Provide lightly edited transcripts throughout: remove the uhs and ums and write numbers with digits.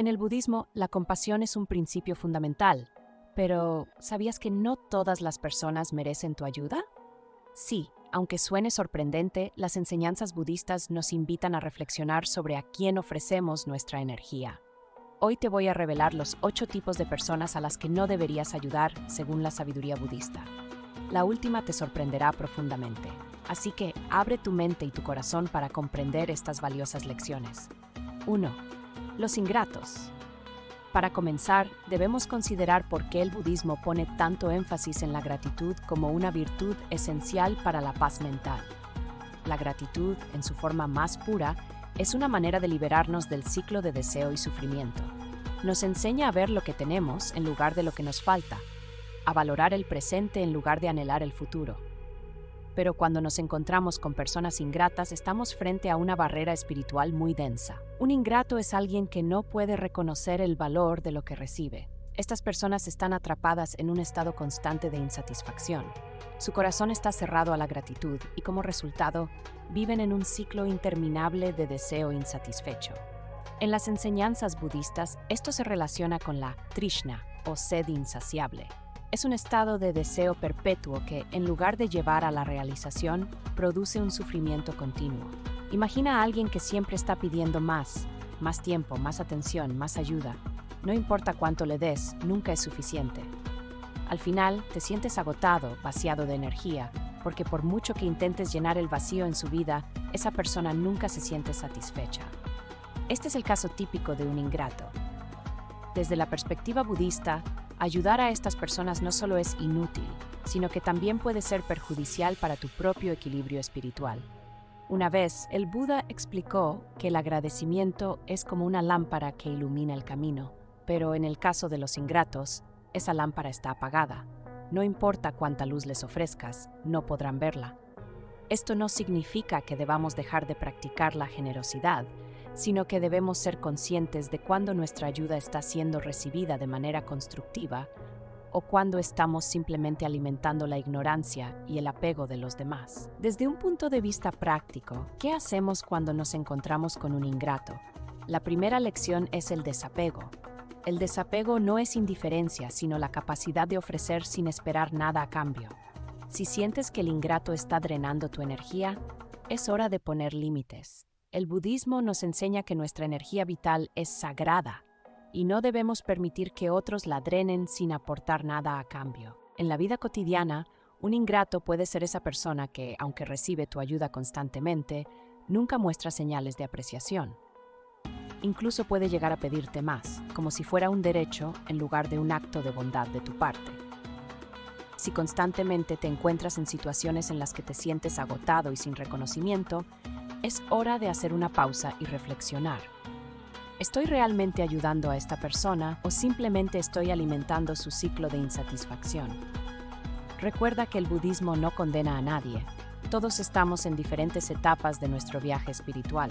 En el budismo, la compasión es un principio fundamental. Pero, ¿sabías que no todas las personas merecen tu ayuda? Sí, aunque suene sorprendente, las enseñanzas budistas nos invitan a reflexionar sobre a quién ofrecemos nuestra energía. Hoy te voy a revelar los 8 tipos de personas a las que no deberías ayudar según la sabiduría budista. La última te sorprenderá profundamente, así que abre tu mente y tu corazón para comprender estas valiosas lecciones. 1. Los ingratos. Para comenzar, debemos considerar por qué el budismo pone tanto énfasis en la gratitud como una virtud esencial para la paz mental. La gratitud, en su forma más pura, es una manera de liberarnos del ciclo de deseo y sufrimiento. Nos enseña a ver lo que tenemos en lugar de lo que nos falta, a valorar el presente en lugar de anhelar el futuro. Pero cuando nos encontramos con personas ingratas, estamos frente a una barrera espiritual muy densa. Un ingrato es alguien que no puede reconocer el valor de lo que recibe. Estas personas están atrapadas en un estado constante de insatisfacción. Su corazón está cerrado a la gratitud y, como resultado, viven en un ciclo interminable de deseo insatisfecho. En las enseñanzas budistas, esto se relaciona con la trishna, o sed insaciable. Es un estado de deseo perpetuo que, en lugar de llevar a la realización, produce un sufrimiento continuo. Imagina a alguien que siempre está pidiendo más tiempo, más atención, más ayuda. No importa cuánto le des, nunca es suficiente. Al final, te sientes agotado, vaciado de energía, porque por mucho que intentes llenar el vacío en su vida, esa persona nunca se siente satisfecha. Este es el caso típico de un ingrato. Desde la perspectiva budista, ayudar a estas personas no solo es inútil, sino que también puede ser perjudicial para tu propio equilibrio espiritual. Una vez, el Buda explicó que el agradecimiento es como una lámpara que ilumina el camino, pero en el caso de los ingratos, esa lámpara está apagada. No importa cuánta luz les ofrezcas, no podrán verla. Esto no significa que debamos dejar de practicar la generosidad, sino que debemos ser conscientes de cuándo nuestra ayuda está siendo recibida de manera constructiva o cuándo estamos simplemente alimentando la ignorancia y el apego de los demás. Desde un punto de vista práctico, ¿qué hacemos cuando nos encontramos con un ingrato? La primera lección es el desapego. El desapego no es indiferencia, sino la capacidad de ofrecer sin esperar nada a cambio. Si sientes que el ingrato está drenando tu energía, es hora de poner límites. El budismo nos enseña que nuestra energía vital es sagrada y no debemos permitir que otros la drenen sin aportar nada a cambio. En la vida cotidiana, un ingrato puede ser esa persona que, aunque recibe tu ayuda constantemente, nunca muestra señales de apreciación. Incluso puede llegar a pedirte más, como si fuera un derecho en lugar de un acto de bondad de tu parte. Si constantemente te encuentras en situaciones en las que te sientes agotado y sin reconocimiento, es hora de hacer una pausa y reflexionar. ¿Estoy realmente ayudando a esta persona o simplemente estoy alimentando su ciclo de insatisfacción? Recuerda que el budismo no condena a nadie. Todos estamos en diferentes etapas de nuestro viaje espiritual.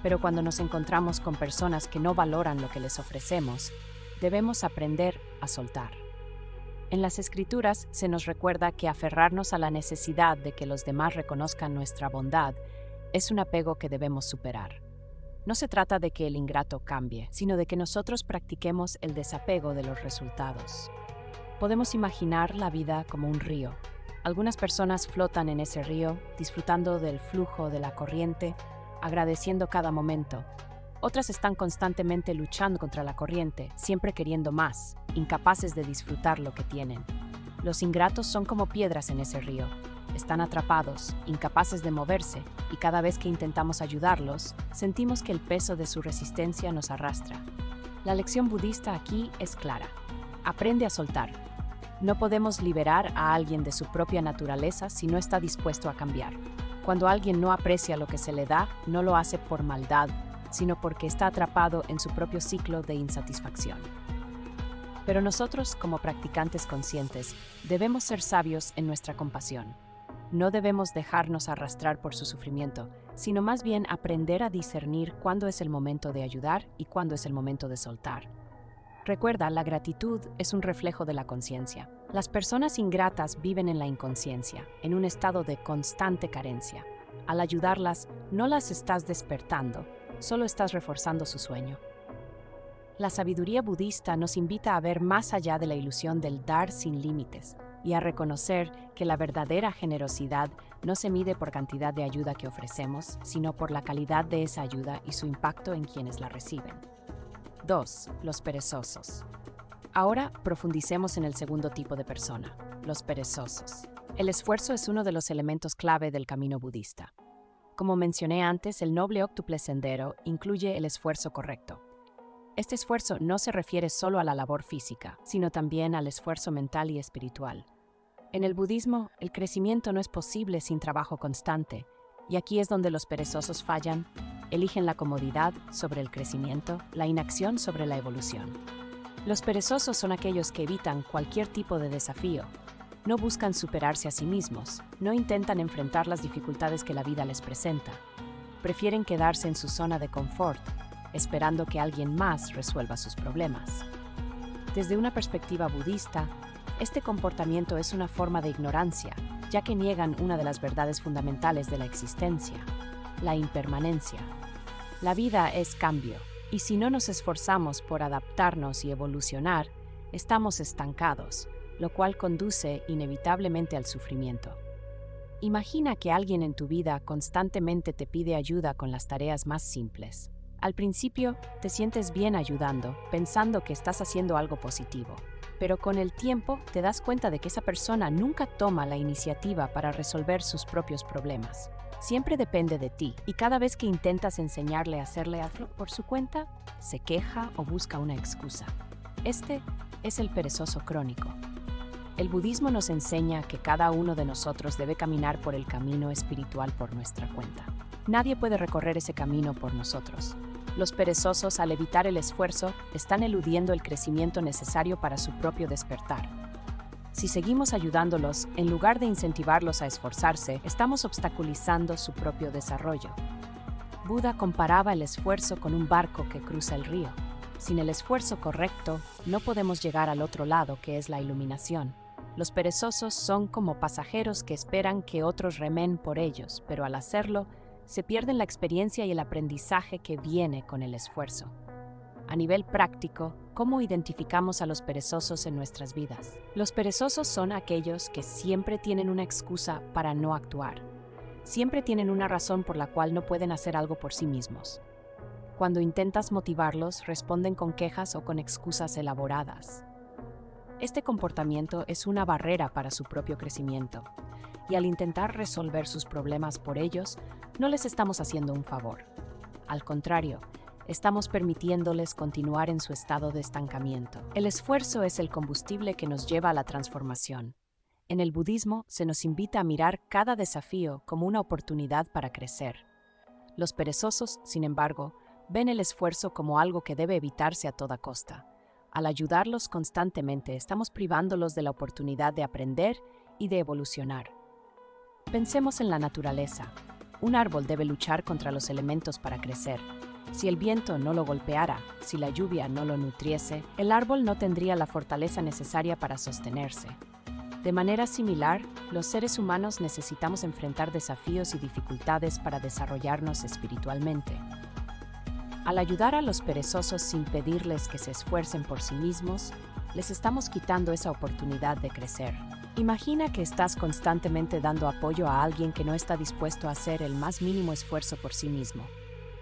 Pero cuando nos encontramos con personas que no valoran lo que les ofrecemos, debemos aprender a soltar. En las Escrituras se nos recuerda que aferrarnos a la necesidad de que los demás reconozcan nuestra bondad es un apego que debemos superar. No se trata de que el ingrato cambie, sino de que nosotros practiquemos el desapego de los resultados. Podemos imaginar la vida como un río. Algunas personas flotan en ese río, disfrutando del flujo de la corriente, agradeciendo cada momento. Otras están constantemente luchando contra la corriente, siempre queriendo más, incapaces de disfrutar lo que tienen. Los ingratos son como piedras en ese río. Están atrapados, incapaces de moverse, y cada vez que intentamos ayudarlos, sentimos que el peso de su resistencia nos arrastra. La lección budista aquí es clara. Aprende a soltar. No podemos liberar a alguien de su propia naturaleza si no está dispuesto a cambiar. Cuando alguien no aprecia lo que se le da, no lo hace por maldad, sino porque está atrapado en su propio ciclo de insatisfacción. Pero nosotros, como practicantes conscientes, debemos ser sabios en nuestra compasión. No debemos dejarnos arrastrar por su sufrimiento, sino más bien aprender a discernir cuándo es el momento de ayudar y cuándo es el momento de soltar. Recuerda, la gratitud es un reflejo de la conciencia. Las personas ingratas viven en la inconsciencia, en un estado de constante carencia. Al ayudarlas, no las estás despertando, solo estás reforzando su sueño. La sabiduría budista nos invita a ver más allá de la ilusión del dar sin límites y a reconocer que la verdadera generosidad no se mide por cantidad de ayuda que ofrecemos, sino por la calidad de esa ayuda y su impacto en quienes la reciben. 2. Los perezosos. Ahora profundicemos en el segundo tipo de persona, los perezosos. El esfuerzo es uno de los elementos clave del camino budista. Como mencioné antes, el noble óctuple sendero incluye el esfuerzo correcto. Este esfuerzo no se refiere solo a la labor física, sino también al esfuerzo mental y espiritual. En el budismo, el crecimiento no es posible sin trabajo constante, y aquí es donde los perezosos fallan, eligen la comodidad sobre el crecimiento, la inacción sobre la evolución. Los perezosos son aquellos que evitan cualquier tipo de desafío. No buscan superarse a sí mismos, no intentan enfrentar las dificultades que la vida les presenta. Prefieren quedarse en su zona de confort, esperando que alguien más resuelva sus problemas. Desde una perspectiva budista, este comportamiento es una forma de ignorancia, ya que niegan una de las verdades fundamentales de la existencia, la impermanencia. La vida es cambio, y si no nos esforzamos por adaptarnos y evolucionar, estamos estancados, lo cual conduce inevitablemente al sufrimiento. Imagina que alguien en tu vida constantemente te pide ayuda con las tareas más simples. Al principio, te sientes bien ayudando, pensando que estás haciendo algo positivo. Pero con el tiempo, te das cuenta de que esa persona nunca toma la iniciativa para resolver sus propios problemas. Siempre depende de ti, y cada vez que intentas enseñarle a hacerle algo por su cuenta, se queja o busca una excusa. Este es el perezoso crónico. El budismo nos enseña que cada uno de nosotros debe caminar por el camino espiritual por nuestra cuenta. Nadie puede recorrer ese camino por nosotros. Los perezosos, al evitar el esfuerzo, están eludiendo el crecimiento necesario para su propio despertar. Si seguimos ayudándolos, en lugar de incentivarlos a esforzarse, estamos obstaculizando su propio desarrollo. Buda comparaba el esfuerzo con un barco que cruza el río. Sin el esfuerzo correcto, no podemos llegar al otro lado, que es la iluminación. Los perezosos son como pasajeros que esperan que otros remen por ellos, pero al hacerlo, se pierden la experiencia y el aprendizaje que viene con el esfuerzo. A nivel práctico, ¿cómo identificamos a los perezosos en nuestras vidas? Los perezosos son aquellos que siempre tienen una excusa para no actuar. Siempre tienen una razón por la cual no pueden hacer algo por sí mismos. Cuando intentas motivarlos, responden con quejas o con excusas elaboradas. Este comportamiento es una barrera para su propio crecimiento, y al intentar resolver sus problemas por ellos, no les estamos haciendo un favor. Al contrario, estamos permitiéndoles continuar en su estado de estancamiento. El esfuerzo es el combustible que nos lleva a la transformación. En el budismo se nos invita a mirar cada desafío como una oportunidad para crecer. Los perezosos, sin embargo, ven el esfuerzo como algo que debe evitarse a toda costa. Al ayudarlos constantemente, estamos privándolos de la oportunidad de aprender y de evolucionar. Pensemos en la naturaleza. Un árbol debe luchar contra los elementos para crecer. Si el viento no lo golpeara, si la lluvia no lo nutriese, el árbol no tendría la fortaleza necesaria para sostenerse. De manera similar, los seres humanos necesitamos enfrentar desafíos y dificultades para desarrollarnos espiritualmente. Al ayudar a los perezosos sin pedirles que se esfuercen por sí mismos, les estamos quitando esa oportunidad de crecer. Imagina que estás constantemente dando apoyo a alguien que no está dispuesto a hacer el más mínimo esfuerzo por sí mismo.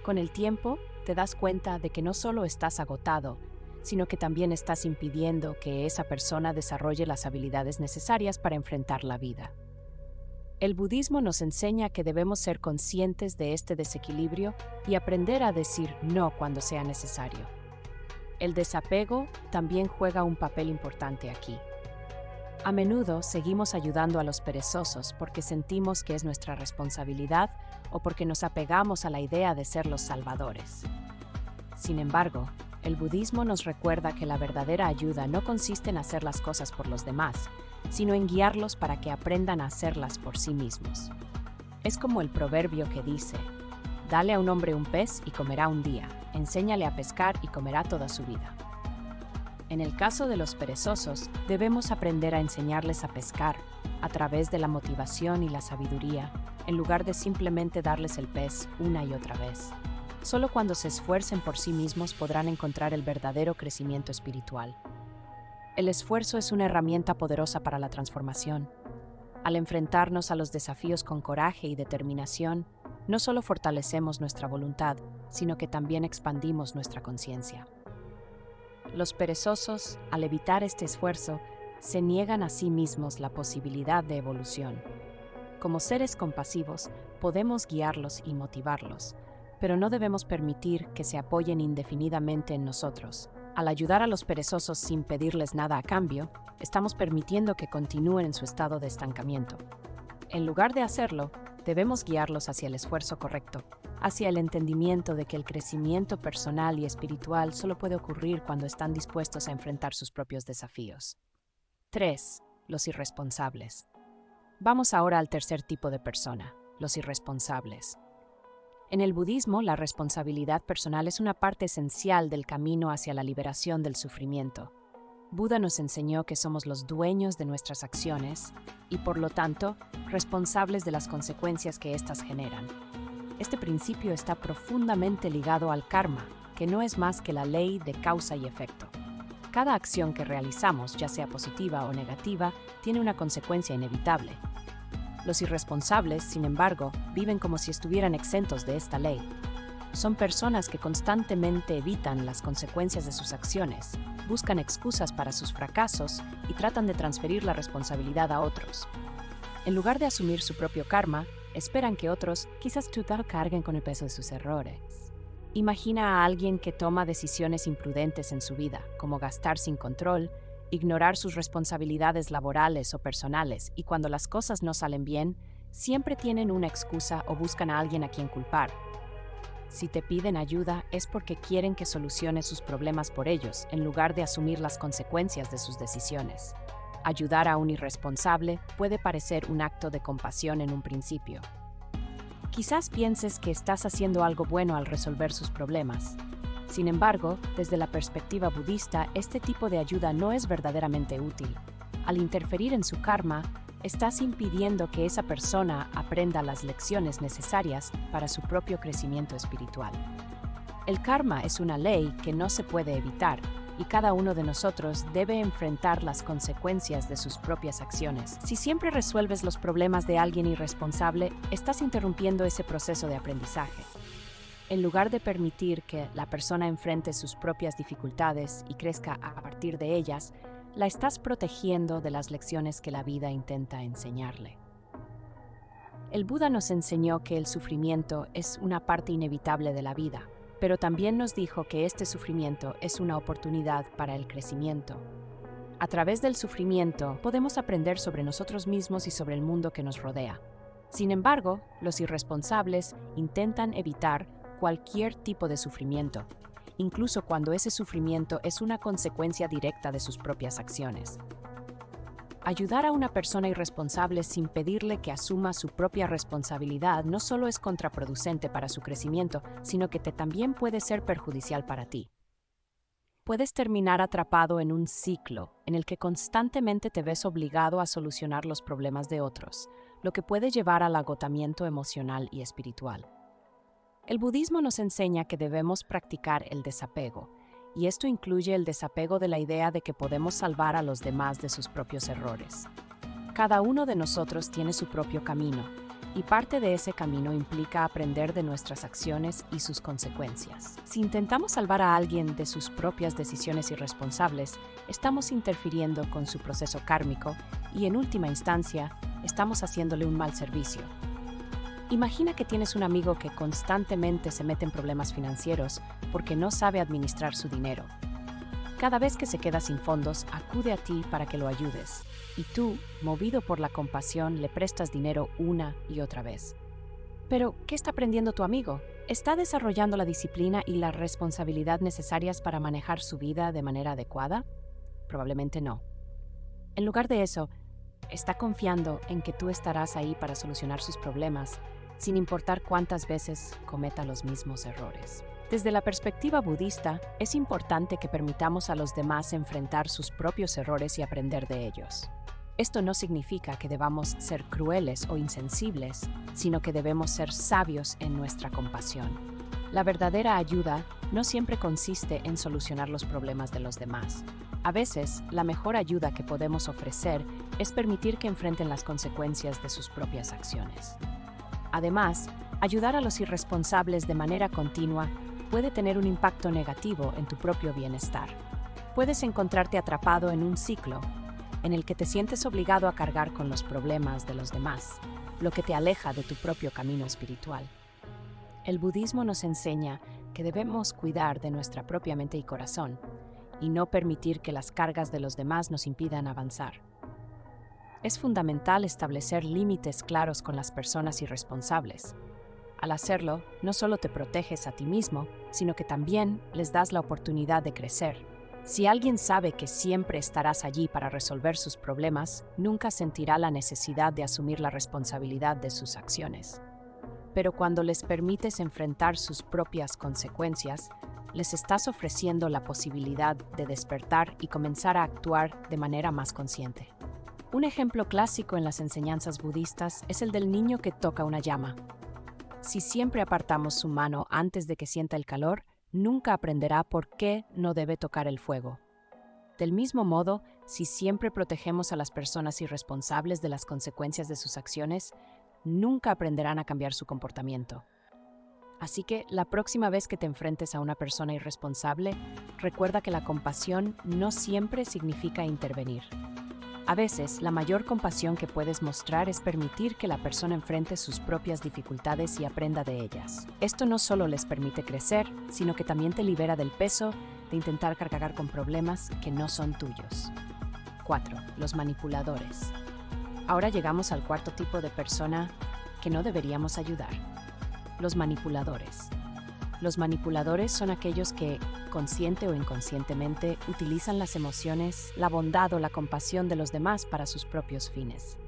Con el tiempo, te das cuenta de que no solo estás agotado, sino que también estás impidiendo que esa persona desarrolle las habilidades necesarias para enfrentar la vida. El budismo nos enseña que debemos ser conscientes de este desequilibrio y aprender a decir no cuando sea necesario. El desapego también juega un papel importante aquí. A menudo seguimos ayudando a los perezosos porque sentimos que es nuestra responsabilidad o porque nos apegamos a la idea de ser los salvadores. Sin embargo, el budismo nos recuerda que la verdadera ayuda no consiste en hacer las cosas por los demás, sino en guiarlos para que aprendan a hacerlas por sí mismos. Es como el proverbio que dice: dale a un hombre un pez y comerá un día, enséñale a pescar y comerá toda su vida. En el caso de los perezosos, debemos aprender a enseñarles a pescar a través de la motivación y la sabiduría, en lugar de simplemente darles el pez una y otra vez. Solo cuando se esfuercen por sí mismos podrán encontrar el verdadero crecimiento espiritual. El esfuerzo es una herramienta poderosa para la transformación. Al enfrentarnos a los desafíos con coraje y determinación, no solo fortalecemos nuestra voluntad, sino que también expandimos nuestra conciencia. Los perezosos, al evitar este esfuerzo, se niegan a sí mismos la posibilidad de evolución. Como seres compasivos, podemos guiarlos y motivarlos, pero no debemos permitir que se apoyen indefinidamente en nosotros. Al ayudar a los perezosos sin pedirles nada a cambio, estamos permitiendo que continúen en su estado de estancamiento. En lugar de hacerlo, debemos guiarlos hacia el esfuerzo correcto, hacia el entendimiento de que el crecimiento personal y espiritual solo puede ocurrir cuando están dispuestos a enfrentar sus propios desafíos. 3. Los irresponsables. Vamos ahora al tercer tipo de persona, los irresponsables. En el budismo, la responsabilidad personal es una parte esencial del camino hacia la liberación del sufrimiento. Buda nos enseñó que somos los dueños de nuestras acciones y, por lo tanto, responsables de las consecuencias que éstas generan. Este principio está profundamente ligado al karma, que no es más que la ley de causa y efecto. Cada acción que realizamos, ya sea positiva o negativa, tiene una consecuencia inevitable. Los irresponsables, sin embargo, viven como si estuvieran exentos de esta ley. Son personas que constantemente evitan las consecuencias de sus acciones, buscan excusas para sus fracasos y tratan de transferir la responsabilidad a otros. En lugar de asumir su propio karma, esperan que otros, quizás carguen con el peso de sus errores. Imagina a alguien que toma decisiones imprudentes en su vida, como gastar sin control, ignorar sus responsabilidades laborales o personales, y cuando las cosas no salen bien, siempre tienen una excusa o buscan a alguien a quien culpar. Si te piden ayuda es porque quieren que soluciones sus problemas por ellos, en lugar de asumir las consecuencias de sus decisiones. Ayudar a un irresponsable puede parecer un acto de compasión en un principio. Quizás pienses que estás haciendo algo bueno al resolver sus problemas. Sin embargo, desde la perspectiva budista, este tipo de ayuda no es verdaderamente útil. Al interferir en su karma, estás impidiendo que esa persona aprenda las lecciones necesarias para su propio crecimiento espiritual. El karma es una ley que no se puede evitar, y cada uno de nosotros debe enfrentar las consecuencias de sus propias acciones. Si siempre resuelves los problemas de alguien irresponsable, estás interrumpiendo ese proceso de aprendizaje. En lugar de permitir que la persona enfrente sus propias dificultades y crezca a partir de ellas, la estás protegiendo de las lecciones que la vida intenta enseñarle. El Buda nos enseñó que el sufrimiento es una parte inevitable de la vida, pero también nos dijo que este sufrimiento es una oportunidad para el crecimiento. A través del sufrimiento podemos aprender sobre nosotros mismos y sobre el mundo que nos rodea. Sin embargo, los irresponsables intentan evitar cualquier tipo de sufrimiento, incluso cuando ese sufrimiento es una consecuencia directa de sus propias acciones. Ayudar a una persona irresponsable sin pedirle que asuma su propia responsabilidad no solo es contraproducente para su crecimiento, sino que también puede ser perjudicial para ti. Puedes terminar atrapado en un ciclo en el que constantemente te ves obligado a solucionar los problemas de otros, lo que puede llevar al agotamiento emocional y espiritual. El budismo nos enseña que debemos practicar el desapego, y esto incluye el desapego de la idea de que podemos salvar a los demás de sus propios errores. Cada uno de nosotros tiene su propio camino, y parte de ese camino implica aprender de nuestras acciones y sus consecuencias. Si intentamos salvar a alguien de sus propias decisiones irresponsables, estamos interfiriendo con su proceso kármico y, en última instancia, estamos haciéndole un mal servicio. Imagina que tienes un amigo que constantemente se mete en problemas financieros porque no sabe administrar su dinero. Cada vez que se queda sin fondos, acude a ti para que lo ayudes, y tú, movido por la compasión, le prestas dinero una y otra vez. Pero, ¿qué está aprendiendo tu amigo? ¿Está desarrollando la disciplina y la responsabilidad necesarias para manejar su vida de manera adecuada? Probablemente no. En lugar de eso, está confiando en que tú estarás ahí para solucionar sus problemas, sin importar cuántas veces cometa los mismos errores. Desde la perspectiva budista, es importante que permitamos a los demás enfrentar sus propios errores y aprender de ellos. Esto no significa que debamos ser crueles o insensibles, sino que debemos ser sabios en nuestra compasión. La verdadera ayuda no siempre consiste en solucionar los problemas de los demás. A veces, la mejor ayuda que podemos ofrecer es permitir que enfrenten las consecuencias de sus propias acciones. Además, ayudar a los irresponsables de manera continua puede tener un impacto negativo en tu propio bienestar. Puedes encontrarte atrapado en un ciclo en el que te sientes obligado a cargar con los problemas de los demás, lo que te aleja de tu propio camino espiritual. El budismo nos enseña que debemos cuidar de nuestra propia mente y corazón, y no permitir que las cargas de los demás nos impidan avanzar. Es fundamental establecer límites claros con las personas irresponsables. Al hacerlo, no solo te proteges a ti mismo, sino que también les das la oportunidad de crecer. Si alguien sabe que siempre estarás allí para resolver sus problemas, nunca sentirá la necesidad de asumir la responsabilidad de sus acciones. Pero cuando les permites enfrentar sus propias consecuencias, les estás ofreciendo la posibilidad de despertar y comenzar a actuar de manera más consciente. Un ejemplo clásico en las enseñanzas budistas es el del niño que toca una llama. Si siempre apartamos su mano antes de que sienta el calor, nunca aprenderá por qué no debe tocar el fuego. Del mismo modo, si siempre protegemos a las personas irresponsables de las consecuencias de sus acciones, nunca aprenderán a cambiar su comportamiento. Así que, la próxima vez que te enfrentes a una persona irresponsable, recuerda que la compasión no siempre significa intervenir. A veces, la mayor compasión que puedes mostrar es permitir que la persona enfrente sus propias dificultades y aprenda de ellas. Esto no solo les permite crecer, sino que también te libera del peso de intentar cargar con problemas que no son tuyos. 4. Los manipuladores. Ahora llegamos al cuarto tipo de persona que no deberíamos ayudar. Los manipuladores. Los manipuladores son aquellos que, consciente o inconscientemente, utilizan las emociones, la bondad o la compasión de los demás para sus propios fines.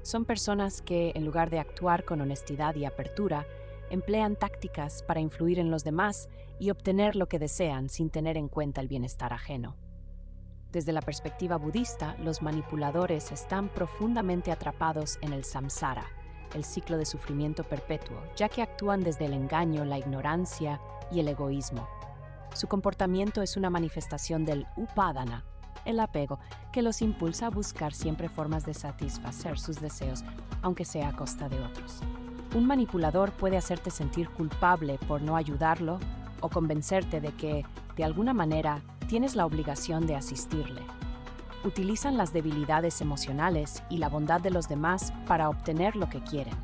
Son personas que, en lugar de actuar con honestidad y apertura, emplean tácticas para influir en los demás y obtener lo que desean sin tener en cuenta el bienestar ajeno. Desde la perspectiva budista, los manipuladores están profundamente atrapados en el samsara, el ciclo de sufrimiento perpetuo, ya que actúan desde el engaño, la ignorancia y el egoísmo. Su comportamiento es una manifestación del upadana, el apego, que los impulsa a buscar siempre formas de satisfacer sus deseos, aunque sea a costa de otros. Un manipulador puede hacerte sentir culpable por no ayudarlo o convencerte de que, de alguna manera, tienes la obligación de asistirle. Utilizan las debilidades emocionales y la bondad de los demás para obtener lo que quieren.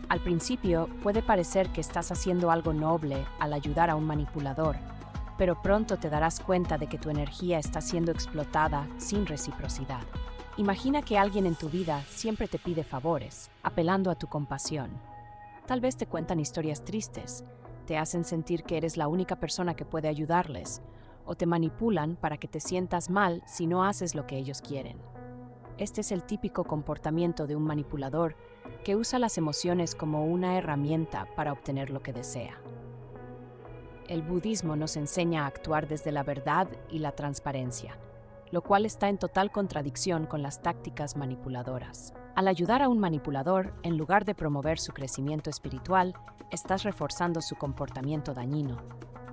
Al principio puede parecer que estás haciendo algo noble al ayudar a un manipulador, pero pronto te darás cuenta de que tu energía está siendo explotada sin reciprocidad. Imagina que alguien en tu vida siempre te pide favores, apelando a tu compasión. Tal vez te cuentan historias tristes, te hacen sentir que eres la única persona que puede ayudarles, o te manipulan para que te sientas mal si no haces lo que ellos quieren. Este es el típico comportamiento de un manipulador que usa las emociones como una herramienta para obtener lo que desea. El budismo nos enseña a actuar desde la verdad y la transparencia, lo cual está en total contradicción con las tácticas manipuladoras. Al ayudar a un manipulador, en lugar de promover su crecimiento espiritual, estás reforzando su comportamiento dañino.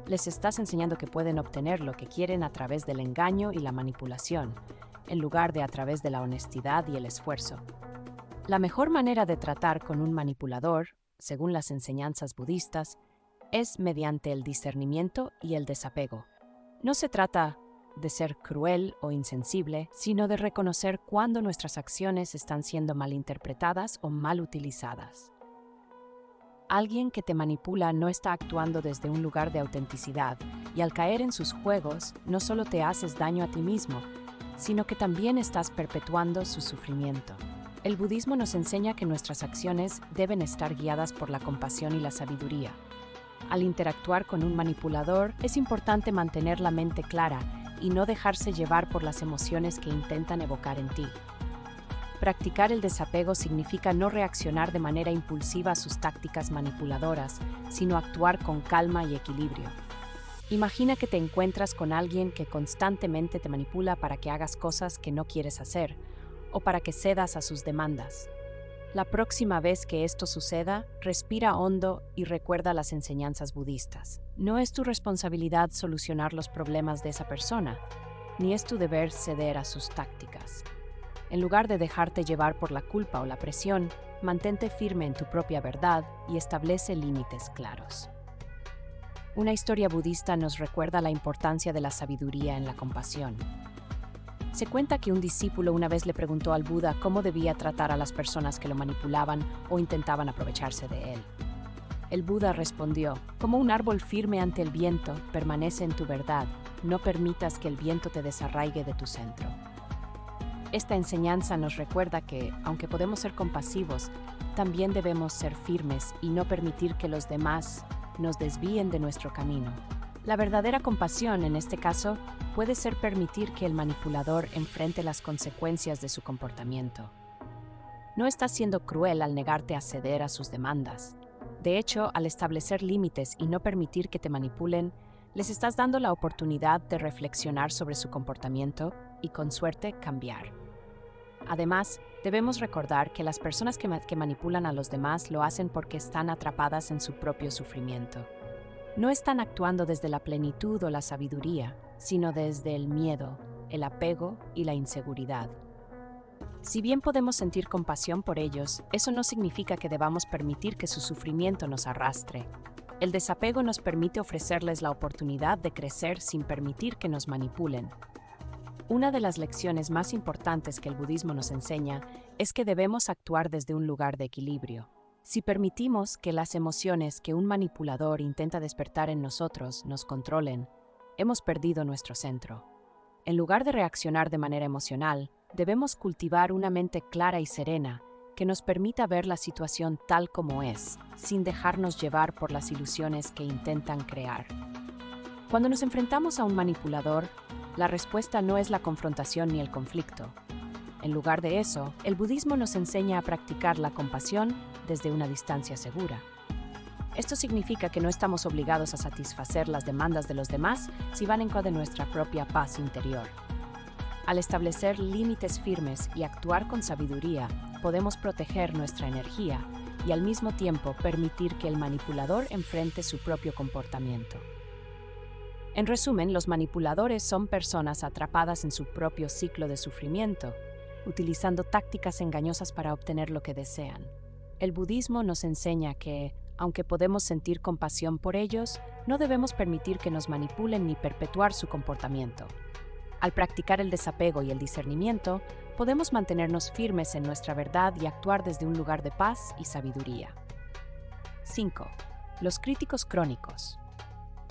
Les estás enseñando que pueden obtener lo que quieren a través del engaño y la manipulación, en lugar de a través de la honestidad y el esfuerzo. La mejor manera de tratar con un manipulador, según las enseñanzas budistas, es mediante el discernimiento y el desapego. No se trata de ser cruel o insensible, sino de reconocer cuándo nuestras acciones están siendo malinterpretadas o mal utilizadas. Alguien que te manipula no está actuando desde un lugar de autenticidad, y al caer en sus juegos no solo te haces daño a ti mismo, sino que también estás perpetuando su sufrimiento. El budismo nos enseña que nuestras acciones deben estar guiadas por la compasión y la sabiduría. Al interactuar con un manipulador, es importante mantener la mente clara y no dejarse llevar por las emociones que intentan evocar en ti. Practicar el desapego significa no reaccionar de manera impulsiva a sus tácticas manipuladoras, sino actuar con calma y equilibrio. Imagina que te encuentras con alguien que constantemente te manipula para que hagas cosas que no quieres hacer, o para que cedas a sus demandas. La próxima vez que esto suceda, respira hondo y recuerda las enseñanzas budistas. No es tu responsabilidad solucionar los problemas de esa persona, ni es tu deber ceder a sus tácticas. En lugar de dejarte llevar por la culpa o la presión, mantente firme en tu propia verdad y establece límites claros. Una historia budista nos recuerda la importancia de la sabiduría en la compasión. Se cuenta que un discípulo una vez le preguntó al Buda cómo debía tratar a las personas que lo manipulaban o intentaban aprovecharse de él. El Buda respondió: como un árbol firme ante el viento, permanece en tu verdad, no permitas que el viento te desarraigue de tu centro. Esta enseñanza nos recuerda que, aunque podemos ser compasivos, también debemos ser firmes y no permitir que los demás nos desvíen de nuestro camino. La verdadera compasión, en este caso, puede ser permitir que el manipulador enfrente las consecuencias de su comportamiento. No estás siendo cruel al negarte a ceder a sus demandas. De hecho, al establecer límites y no permitir que te manipulen, les estás dando la oportunidad de reflexionar sobre su comportamiento y, con suerte, cambiar. Además, debemos recordar que las personas que manipulan a los demás lo hacen porque están atrapadas en su propio sufrimiento. No están actuando desde la plenitud o la sabiduría, sino desde el miedo, el apego y la inseguridad. Si bien podemos sentir compasión por ellos, eso no significa que debamos permitir que su sufrimiento nos arrastre. El desapego nos permite ofrecerles la oportunidad de crecer sin permitir que nos manipulen. Una de las lecciones más importantes que el budismo nos enseña es que debemos actuar desde un lugar de equilibrio. Si permitimos que las emociones que un manipulador intenta despertar en nosotros nos controlen, hemos perdido nuestro centro. En lugar de reaccionar de manera emocional, debemos cultivar una mente clara y serena que nos permita ver la situación tal como es, sin dejarnos llevar por las ilusiones que intentan crear. Cuando nos enfrentamos a un manipulador, la respuesta no es la confrontación ni el conflicto. En lugar de eso, el budismo nos enseña a practicar la compasión desde una distancia segura. Esto significa que no estamos obligados a satisfacer las demandas de los demás si van en contra de nuestra propia paz interior. Al establecer límites firmes y actuar con sabiduría, podemos proteger nuestra energía y al mismo tiempo permitir que el manipulador enfrente su propio comportamiento. En resumen, los manipuladores son personas atrapadas en su propio ciclo de sufrimiento, utilizando tácticas engañosas para obtener lo que desean. El budismo nos enseña que, aunque podemos sentir compasión por ellos, no debemos permitir que nos manipulen ni perpetuar su comportamiento. Al practicar el desapego y el discernimiento, podemos mantenernos firmes en nuestra verdad y actuar desde un lugar de paz y sabiduría. 5. Los críticos crónicos.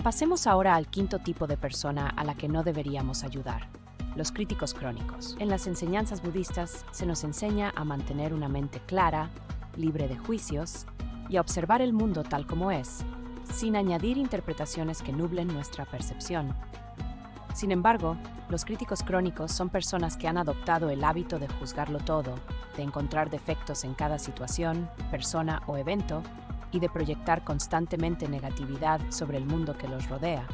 Pasemos ahora al quinto tipo de persona a la que no deberíamos ayudar: los críticos crónicos. En las enseñanzas budistas se nos enseña a mantener una mente clara, libre de juicios, y a observar el mundo tal como es, sin añadir interpretaciones que nublen nuestra percepción. Sin embargo, los críticos crónicos son personas que han adoptado el hábito de juzgarlo todo, de encontrar defectos en cada situación, persona o evento, y de proyectar constantemente negatividad sobre el mundo que los rodea.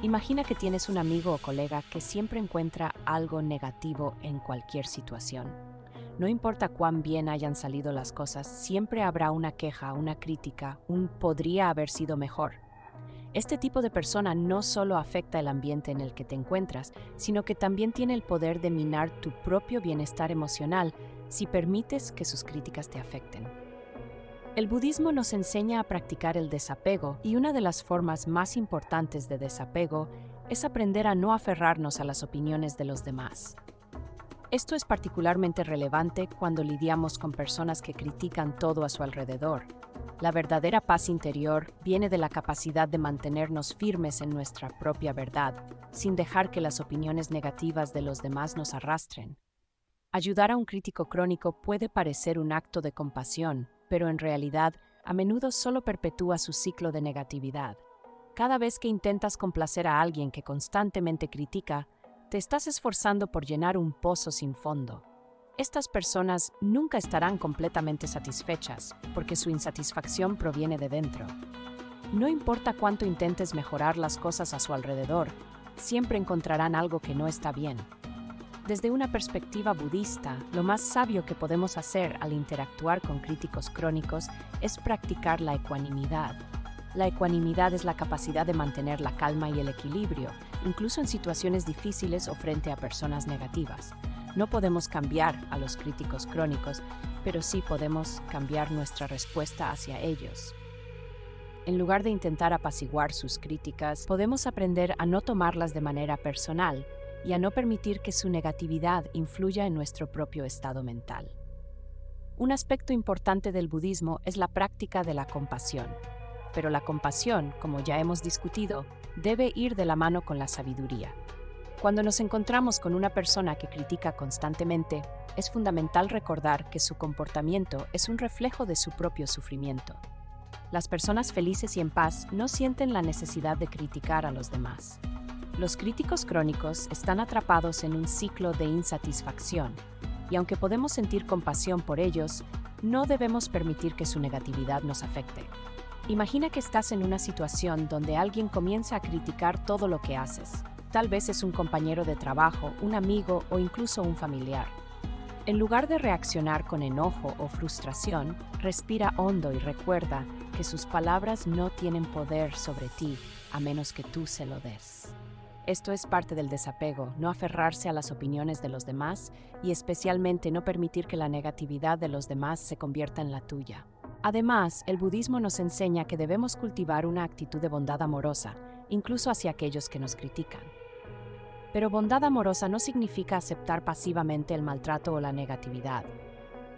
Imagina que tienes un amigo o colega que siempre encuentra algo negativo en cualquier situación. No importa cuán bien hayan salido las cosas, siempre habrá una queja, una crítica, un podría haber sido mejor. Este tipo de persona no solo afecta el ambiente en el que te encuentras, sino que también tiene el poder de minar tu propio bienestar emocional si permites que sus críticas te afecten. El budismo nos enseña a practicar el desapego, y una de las formas más importantes de desapego es aprender a no aferrarnos a las opiniones de los demás. Esto es particularmente relevante cuando lidiamos con personas que critican todo a su alrededor. La verdadera paz interior viene de la capacidad de mantenernos firmes en nuestra propia verdad, sin dejar que las opiniones negativas de los demás nos arrastren. Ayudar a un crítico crónico puede parecer un acto de compasión, pero en realidad a menudo solo perpetúa su ciclo de negatividad. Cada vez que intentas complacer a alguien que constantemente critica, te estás esforzando por llenar un pozo sin fondo. Estas personas nunca estarán completamente satisfechas, porque su insatisfacción proviene de dentro. No importa cuánto intentes mejorar las cosas a su alrededor, siempre encontrarán algo que no está bien. Desde una perspectiva budista, lo más sabio que podemos hacer al interactuar con críticos crónicos es practicar la ecuanimidad. La ecuanimidad es la capacidad de mantener la calma y el equilibrio, incluso en situaciones difíciles o frente a personas negativas. No podemos cambiar a los críticos crónicos, pero sí podemos cambiar nuestra respuesta hacia ellos. En lugar de intentar apaciguar sus críticas, podemos aprender a no tomarlas de manera personal y a no permitir que su negatividad influya en nuestro propio estado mental. Un aspecto importante del budismo es la práctica de la compasión. Pero la compasión, como ya hemos discutido, debe ir de la mano con la sabiduría. Cuando nos encontramos con una persona que critica constantemente, es fundamental recordar que su comportamiento es un reflejo de su propio sufrimiento. Las personas felices y en paz no sienten la necesidad de criticar a los demás. Los críticos crónicos están atrapados en un ciclo de insatisfacción, y aunque podemos sentir compasión por ellos, no debemos permitir que su negatividad nos afecte. Imagina que estás en una situación donde alguien comienza a criticar todo lo que haces. Tal vez es un compañero de trabajo, un amigo o incluso un familiar. En lugar de reaccionar con enojo o frustración, respira hondo y recuerda que sus palabras no tienen poder sobre ti a menos que tú se lo des. Esto es parte del desapego, no aferrarse a las opiniones de los demás y especialmente no permitir que la negatividad de los demás se convierta en la tuya. Además, el budismo nos enseña que debemos cultivar una actitud de bondad amorosa, incluso hacia aquellos que nos critican. Pero bondad amorosa no significa aceptar pasivamente el maltrato o la negatividad.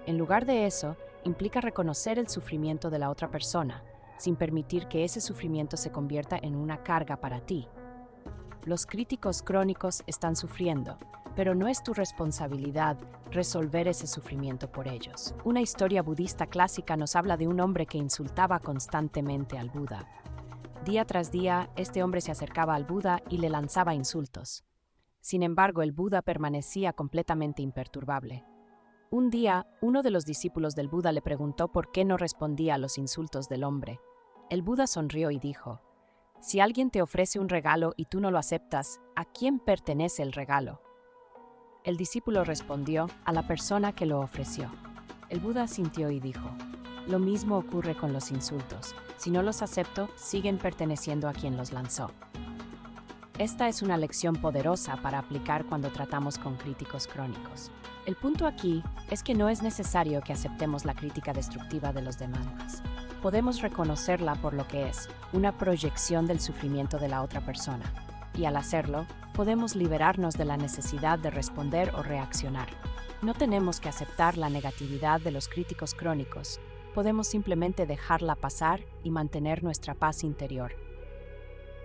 En lugar de eso, implica reconocer el sufrimiento de la otra persona, sin permitir que ese sufrimiento se convierta en una carga para ti. Los críticos crónicos están sufriendo, pero no es tu responsabilidad resolver ese sufrimiento por ellos. Una historia budista clásica nos habla de un hombre que insultaba constantemente al Buda. Día tras día, este hombre se acercaba al Buda y le lanzaba insultos. Sin embargo, el Buda permanecía completamente imperturbable. Un día, uno de los discípulos del Buda le preguntó por qué no respondía a los insultos del hombre. El Buda sonrió y dijo: «Si alguien te ofrece un regalo y tú no lo aceptas, ¿a quién pertenece el regalo?». El discípulo respondió: «A la persona que lo ofreció». El Buda asintió y dijo: «Lo mismo ocurre con los insultos. Si no los acepto, siguen perteneciendo a quien los lanzó». Esta es una lección poderosa para aplicar cuando tratamos con críticos crónicos. El punto aquí es que no es necesario que aceptemos la crítica destructiva de los demás. Podemos reconocerla por lo que es, una proyección del sufrimiento de la otra persona. Y al hacerlo, podemos liberarnos de la necesidad de responder o reaccionar. No tenemos que aceptar la negatividad de los críticos crónicos. Podemos simplemente dejarla pasar y mantener nuestra paz interior.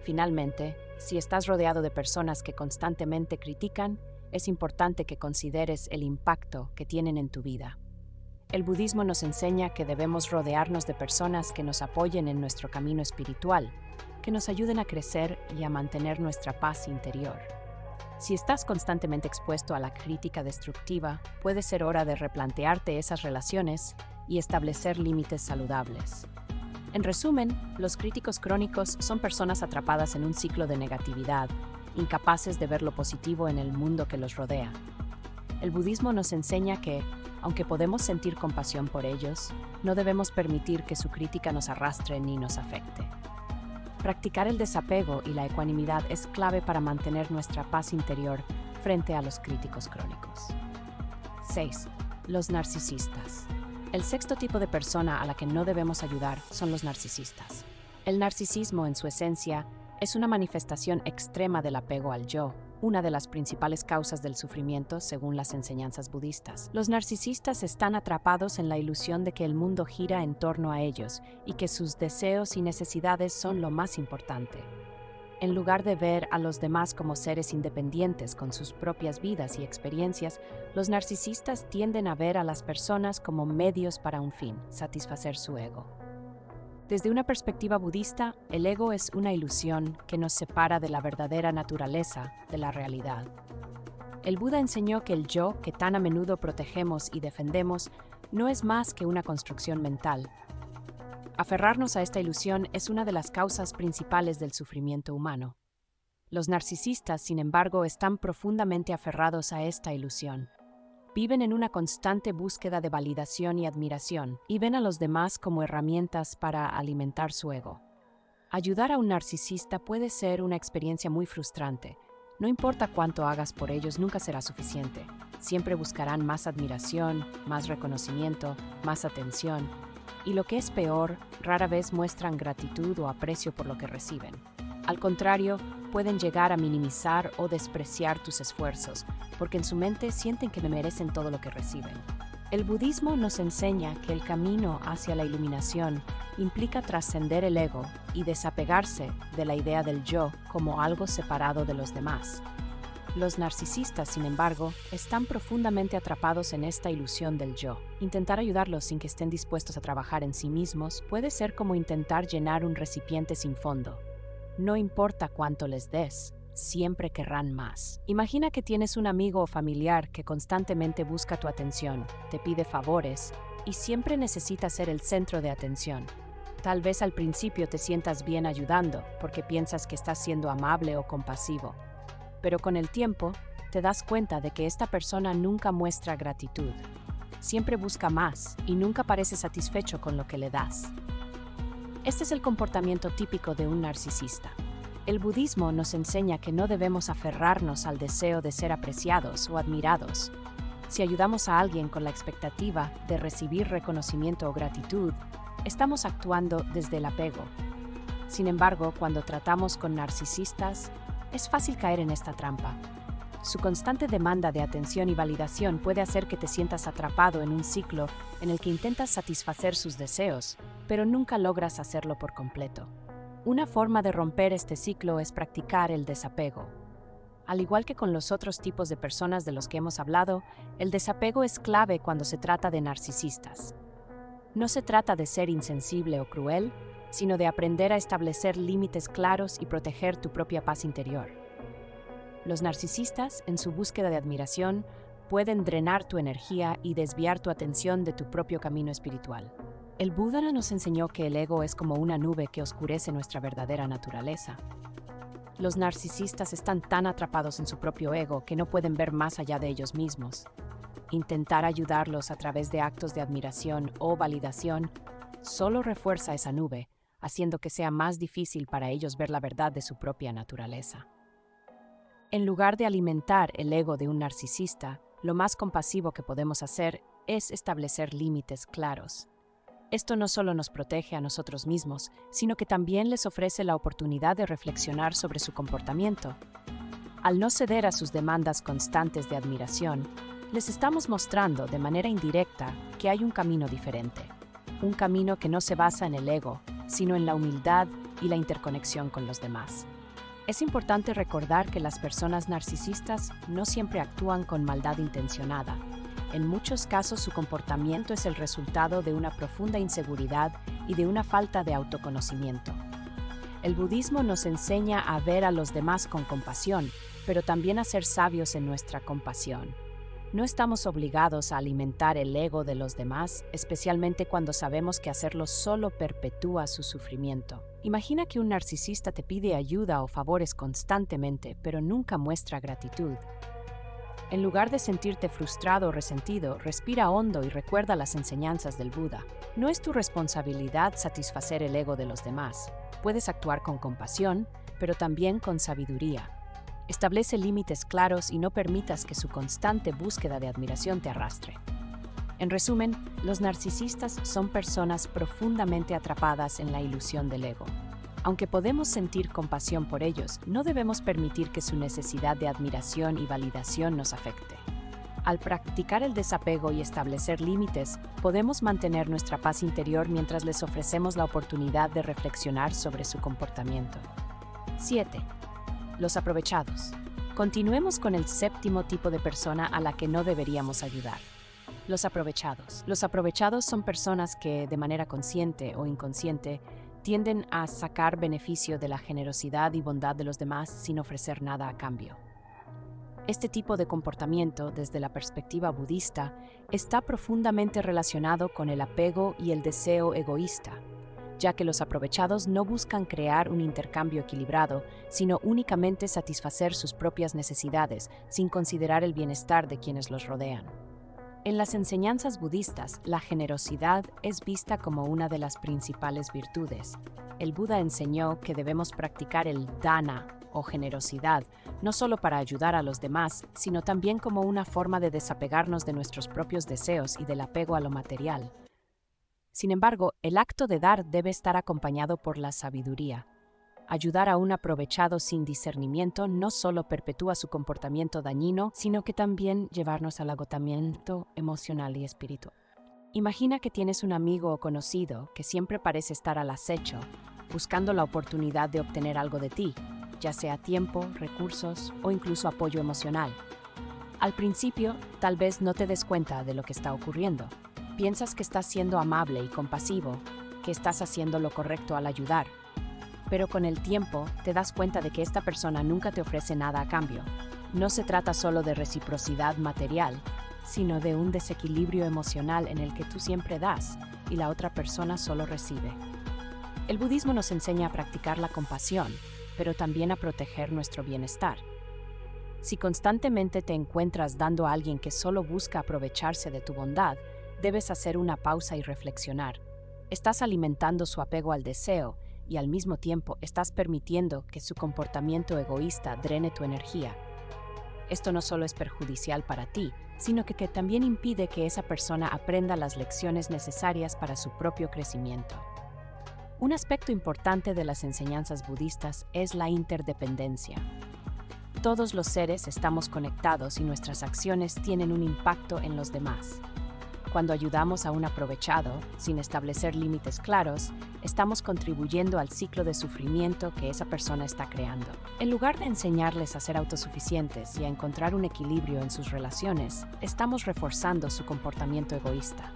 Finalmente, si estás rodeado de personas que constantemente critican, es importante que consideres el impacto que tienen en tu vida. El budismo nos enseña que debemos rodearnos de personas que nos apoyen en nuestro camino espiritual, que nos ayuden a crecer y a mantener nuestra paz interior. Si estás constantemente expuesto a la crítica destructiva, puede ser hora de replantearte esas relaciones y establecer límites saludables. En resumen, los críticos crónicos son personas atrapadas en un ciclo de negatividad, incapaces de ver lo positivo en el mundo que los rodea. El budismo nos enseña que, aunque podemos sentir compasión por ellos, no debemos permitir que su crítica nos arrastre ni nos afecte. Practicar el desapego y la ecuanimidad es clave para mantener nuestra paz interior frente a los críticos crónicos. 6. Los narcisistas. El sexto tipo de persona a la que no debemos ayudar son los narcisistas. El narcisismo, en su esencia, es una manifestación extrema del apego al yo, una de las principales causas del sufrimiento según las enseñanzas budistas. Los narcisistas están atrapados en la ilusión de que el mundo gira en torno a ellos y que sus deseos y necesidades son lo más importante. En lugar de ver a los demás como seres independientes con sus propias vidas y experiencias, los narcisistas tienden a ver a las personas como medios para un fin, satisfacer su ego. Desde una perspectiva budista, el ego es una ilusión que nos separa de la verdadera naturaleza de la realidad. El Buda enseñó que el yo, que tan a menudo protegemos y defendemos, no es más que una construcción mental. Aferrarnos a esta ilusión es una de las causas principales del sufrimiento humano. Los narcisistas, sin embargo, están profundamente aferrados a esta ilusión. Viven en una constante búsqueda de validación y admiración, y ven a los demás como herramientas para alimentar su ego. Ayudar a un narcisista puede ser una experiencia muy frustrante. No importa cuánto hagas por ellos, nunca será suficiente. Siempre buscarán más admiración, más reconocimiento, más atención. Y lo que es peor, rara vez muestran gratitud o aprecio por lo que reciben. Al contrario, pueden llegar a minimizar o despreciar tus esfuerzos, porque en su mente sienten que no merecen todo lo que reciben. El budismo nos enseña que el camino hacia la iluminación implica trascender el ego y desapegarse de la idea del yo como algo separado de los demás. Los narcisistas, sin embargo, están profundamente atrapados en esta ilusión del yo. Intentar ayudarlos sin que estén dispuestos a trabajar en sí mismos puede ser como intentar llenar un recipiente sin fondo. No importa cuánto les des, siempre querrán más. Imagina que tienes un amigo o familiar que constantemente busca tu atención, te pide favores y siempre necesita ser el centro de atención. Tal vez al principio te sientas bien ayudando porque piensas que estás siendo amable o compasivo, pero con el tiempo te das cuenta de que esta persona nunca muestra gratitud. Siempre busca más y nunca parece satisfecho con lo que le das. Este es el comportamiento típico de un narcisista. El budismo nos enseña que no debemos aferrarnos al deseo de ser apreciados o admirados. Si ayudamos a alguien con la expectativa de recibir reconocimiento o gratitud, estamos actuando desde el apego. Sin embargo, cuando tratamos con narcisistas, es fácil caer en esta trampa. Su constante demanda de atención y validación puede hacer que te sientas atrapado en un ciclo en el que intentas satisfacer sus deseos, pero nunca logras hacerlo por completo. Una forma de romper este ciclo es practicar el desapego. Al igual que con los otros tipos de personas de los que hemos hablado, el desapego es clave cuando se trata de narcisistas. No se trata de ser insensible o cruel, sino de aprender a establecer límites claros y proteger tu propia paz interior. Los narcisistas, en su búsqueda de admiración, pueden drenar tu energía y desviar tu atención de tu propio camino espiritual. El Buda nos enseñó que el ego es como una nube que oscurece nuestra verdadera naturaleza. Los narcisistas están tan atrapados en su propio ego que no pueden ver más allá de ellos mismos. Intentar ayudarlos a través de actos de admiración o validación solo refuerza esa nube, haciendo que sea más difícil para ellos ver la verdad de su propia naturaleza. En lugar de alimentar el ego de un narcisista, lo más compasivo que podemos hacer es establecer límites claros. Esto no solo nos protege a nosotros mismos, sino que también les ofrece la oportunidad de reflexionar sobre su comportamiento. Al no ceder a sus demandas constantes de admiración, les estamos mostrando de manera indirecta que hay un camino diferente. Un camino que no se basa en el ego, sino en la humildad y la interconexión con los demás. Es importante recordar que las personas narcisistas no siempre actúan con maldad intencionada. En muchos casos su comportamiento es el resultado de una profunda inseguridad y de una falta de autoconocimiento. El budismo nos enseña a ver a los demás con compasión, pero también a ser sabios en nuestra compasión. No estamos obligados a alimentar el ego de los demás, especialmente cuando sabemos que hacerlo solo perpetúa su sufrimiento. Imagina que un narcisista te pide ayuda o favores constantemente, pero nunca muestra gratitud. En lugar de sentirte frustrado o resentido, respira hondo y recuerda las enseñanzas del Buda. No es tu responsabilidad satisfacer el ego de los demás. Puedes actuar con compasión, pero también con sabiduría. Establece límites claros y no permitas que su constante búsqueda de admiración te arrastre. En resumen, los narcisistas son personas profundamente atrapadas en la ilusión del ego. Aunque podemos sentir compasión por ellos, no debemos permitir que su necesidad de admiración y validación nos afecte. Al practicar el desapego y establecer límites, podemos mantener nuestra paz interior mientras les ofrecemos la oportunidad de reflexionar sobre su comportamiento. 7. Los aprovechados. Continuemos con el séptimo tipo de persona a la que no deberíamos ayudar. Los aprovechados. Los aprovechados son personas que, de manera consciente o inconsciente, tienden a sacar beneficio de la generosidad y bondad de los demás sin ofrecer nada a cambio. Este tipo de comportamiento, desde la perspectiva budista, está profundamente relacionado con el apego y el deseo egoísta. ya que los aprovechados no buscan crear un intercambio equilibrado, sino únicamente satisfacer sus propias necesidades, sin considerar el bienestar de quienes los rodean. En las enseñanzas budistas, la generosidad es vista como una de las principales virtudes. El Buda enseñó que debemos practicar el dana, o generosidad, no solo para ayudar a los demás, sino también como una forma de desapegarnos de nuestros propios deseos y del apego a lo material. Sin embargo, el acto de dar debe estar acompañado por la sabiduría. Ayudar a un aprovechado sin discernimiento no solo perpetúa su comportamiento dañino, sino que también llevarnos al agotamiento emocional y espiritual. Imagina que tienes un amigo o conocido que siempre parece estar al acecho, buscando la oportunidad de obtener algo de ti, ya sea tiempo, recursos o incluso apoyo emocional. Al principio, tal vez no te des cuenta de lo que está ocurriendo. Piensas que estás siendo amable y compasivo, que estás haciendo lo correcto al ayudar. Pero con el tiempo, te das cuenta de que esta persona nunca te ofrece nada a cambio. No se trata solo de reciprocidad material, sino de un desequilibrio emocional en el que tú siempre das y la otra persona solo recibe. El budismo nos enseña a practicar la compasión, pero también a proteger nuestro bienestar. Si constantemente te encuentras dando a alguien que solo busca aprovecharse de tu bondad, debes hacer una pausa y reflexionar. Estás alimentando su apego al deseo y al mismo tiempo estás permitiendo que su comportamiento egoísta drene tu energía. Esto no solo es perjudicial para ti, sino que también impide que esa persona aprenda las lecciones necesarias para su propio crecimiento. Un aspecto importante de las enseñanzas budistas es la interdependencia. Todos los seres estamos conectados y nuestras acciones tienen un impacto en los demás. Cuando ayudamos a un aprovechado, sin establecer límites claros, estamos contribuyendo al ciclo de sufrimiento que esa persona está creando. En lugar de enseñarles a ser autosuficientes y a encontrar un equilibrio en sus relaciones, estamos reforzando su comportamiento egoísta.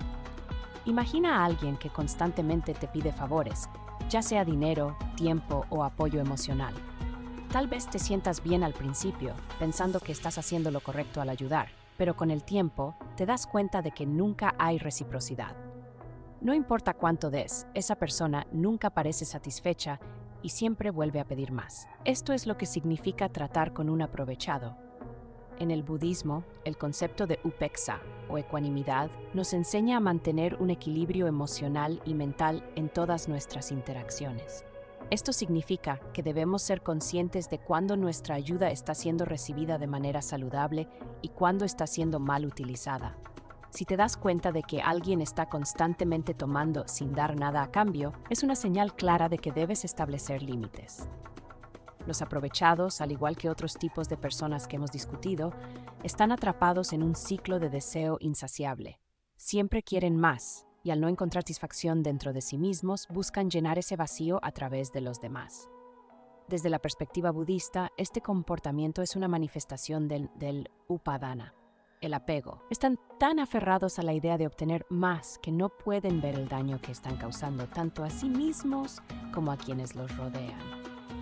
Imagina a alguien que constantemente te pide favores, ya sea dinero, tiempo o apoyo emocional. Tal vez te sientas bien al principio, pensando que estás haciendo lo correcto al ayudar, pero con el tiempo te das cuenta de que nunca hay reciprocidad. No importa cuánto des, esa persona nunca parece satisfecha y siempre vuelve a pedir más. Esto es lo que significa tratar con un aprovechado. En el budismo, el concepto de upekkha, o ecuanimidad, nos enseña a mantener un equilibrio emocional y mental en todas nuestras interacciones. Esto significa que debemos ser conscientes de cuándo nuestra ayuda está siendo recibida de manera saludable y cuándo está siendo mal utilizada. Si te das cuenta de que alguien está constantemente tomando sin dar nada a cambio, es una señal clara de que debes establecer límites. Los aprovechados, al igual que otros tipos de personas que hemos discutido, están atrapados en un ciclo de deseo insaciable. Siempre quieren más, y al no encontrar satisfacción dentro de sí mismos, buscan llenar ese vacío a través de los demás. Desde la perspectiva budista, este comportamiento es una manifestación del upadana, el apego. Están tan aferrados a la idea de obtener más que no pueden ver el daño que están causando tanto a sí mismos como a quienes los rodean.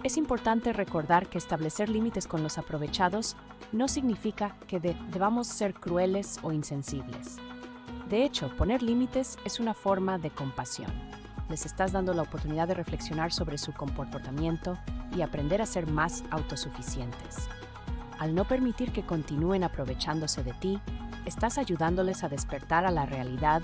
Es importante recordar que establecer límites con los aprovechados no significa que debamos ser crueles o insensibles. De hecho, poner límites es una forma de compasión. Les estás dando la oportunidad de reflexionar sobre su comportamiento y aprender a ser más autosuficientes. Al no permitir que continúen aprovechándose de ti, estás ayudándoles a despertar a la realidad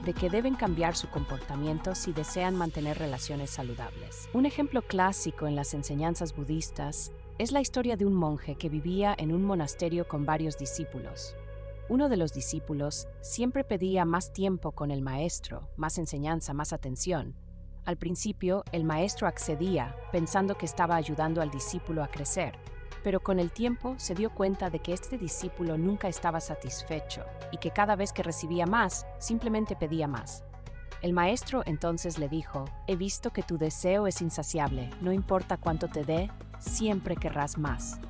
de que deben cambiar su comportamiento si desean mantener relaciones saludables. Un ejemplo clásico en las enseñanzas budistas es la historia de un monje que vivía en un monasterio con varios discípulos. Uno de los discípulos siempre pedía más tiempo con el maestro, más enseñanza, más atención. Al principio, el maestro accedía, pensando que estaba ayudando al discípulo a crecer, pero con el tiempo se dio cuenta de que este discípulo nunca estaba satisfecho y que cada vez que recibía más, simplemente pedía más. El maestro entonces le dijo: «He visto que tu deseo es insaciable, no importa cuánto te dé, siempre querrás más».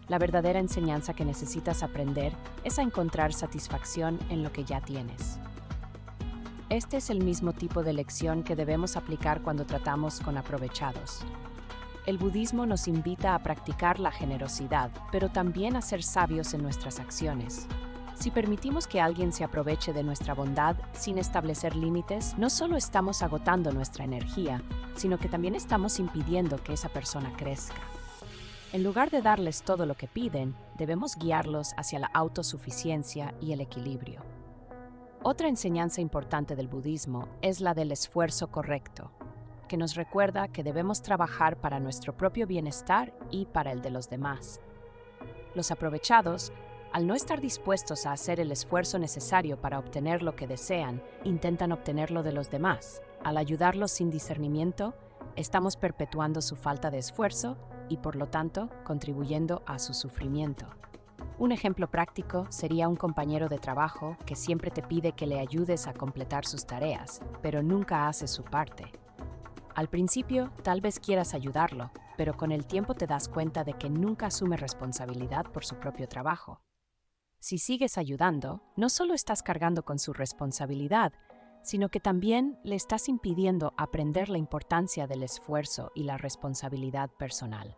La verdadera enseñanza que necesitas aprender es a encontrar satisfacción en lo que ya tienes. Este es el mismo tipo de lección que debemos aplicar cuando tratamos con aprovechados. El budismo nos invita a practicar la generosidad, pero también a ser sabios en nuestras acciones. Si permitimos que alguien se aproveche de nuestra bondad sin establecer límites, no solo estamos agotando nuestra energía, sino que también estamos impidiendo que esa persona crezca. En lugar de darles todo lo que piden, debemos guiarlos hacia la autosuficiencia y el equilibrio. Otra enseñanza importante del budismo es la del esfuerzo correcto, que nos recuerda que debemos trabajar para nuestro propio bienestar y para el de los demás. Los aprovechados, al no estar dispuestos a hacer el esfuerzo necesario para obtener lo que desean, intentan obtenerlo de los demás. Al ayudarlos sin discernimiento, estamos perpetuando su falta de esfuerzo y, por lo tanto, contribuyendo a su sufrimiento. Un ejemplo práctico sería un compañero de trabajo que siempre te pide que le ayudes a completar sus tareas, pero nunca hace su parte. Al principio, tal vez quieras ayudarlo, pero con el tiempo te das cuenta de que nunca asume responsabilidad por su propio trabajo. Si sigues ayudando, no solo estás cargando con su responsabilidad, sino que también le estás impidiendo aprender la importancia del esfuerzo y la responsabilidad personal.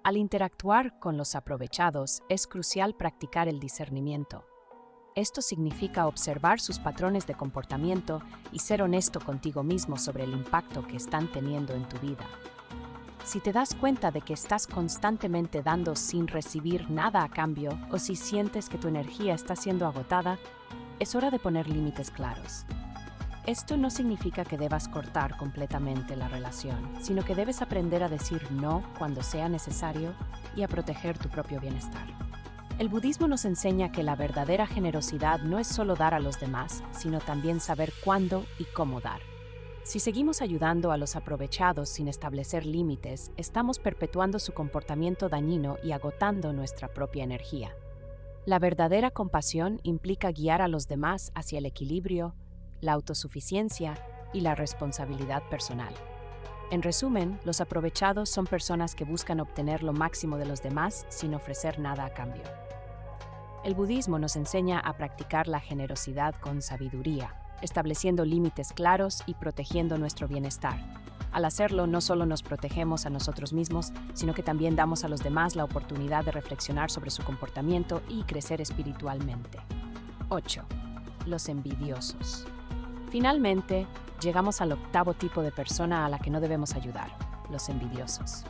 Al interactuar con los aprovechados, es crucial practicar el discernimiento. Esto significa observar sus patrones de comportamiento y ser honesto contigo mismo sobre el impacto que están teniendo en tu vida. Si te das cuenta de que estás constantemente dando sin recibir nada a cambio, o si sientes que tu energía está siendo agotada, es hora de poner límites claros. Esto no significa que debas cortar completamente la relación, sino que debes aprender a decir no cuando sea necesario y a proteger tu propio bienestar. El budismo nos enseña que la verdadera generosidad no es solo dar a los demás, sino también saber cuándo y cómo dar. Si seguimos ayudando a los aprovechados sin establecer límites, estamos perpetuando su comportamiento dañino y agotando nuestra propia energía. La verdadera compasión implica guiar a los demás hacia el equilibrio, la autosuficiencia y la responsabilidad personal. En resumen, los aprovechados son personas que buscan obtener lo máximo de los demás sin ofrecer nada a cambio. El budismo nos enseña a practicar la generosidad con sabiduría, estableciendo límites claros y protegiendo nuestro bienestar. Al hacerlo, no solo nos protegemos a nosotros mismos, sino que también damos a los demás la oportunidad de reflexionar sobre su comportamiento y crecer espiritualmente. 8. Los envidiosos. Finalmente, llegamos al octavo tipo de persona a la que no debemos ayudar: los envidiosos.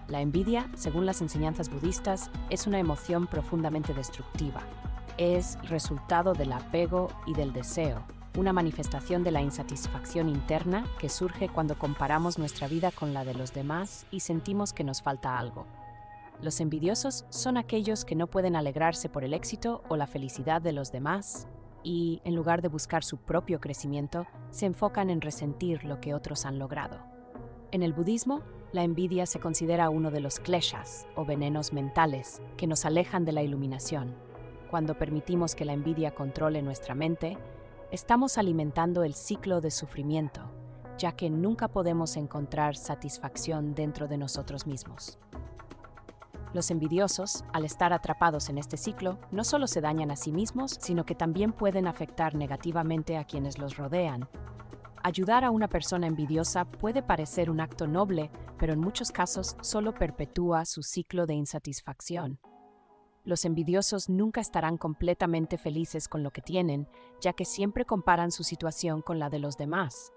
La envidia, según las enseñanzas budistas, es una emoción profundamente destructiva. Es resultado del apego y del deseo, una manifestación de la insatisfacción interna que surge cuando comparamos nuestra vida con la de los demás y sentimos que nos falta algo. Los envidiosos son aquellos que no pueden alegrarse por el éxito o la felicidad de los demás y, en lugar de buscar su propio crecimiento, se enfocan en resentir lo que otros han logrado. En el budismo, la envidia se considera uno de los kleshas, o venenos mentales, que nos alejan de la iluminación. Cuando permitimos que la envidia controle nuestra mente, estamos alimentando el ciclo de sufrimiento, ya que nunca podemos encontrar satisfacción dentro de nosotros mismos. Los envidiosos, al estar atrapados en este ciclo, no solo se dañan a sí mismos, sino que también pueden afectar negativamente a quienes los rodean. Ayudar a una persona envidiosa puede parecer un acto noble, pero en muchos casos solo perpetúa su ciclo de insatisfacción. Los envidiosos nunca estarán completamente felices con lo que tienen, ya que siempre comparan su situación con la de los demás.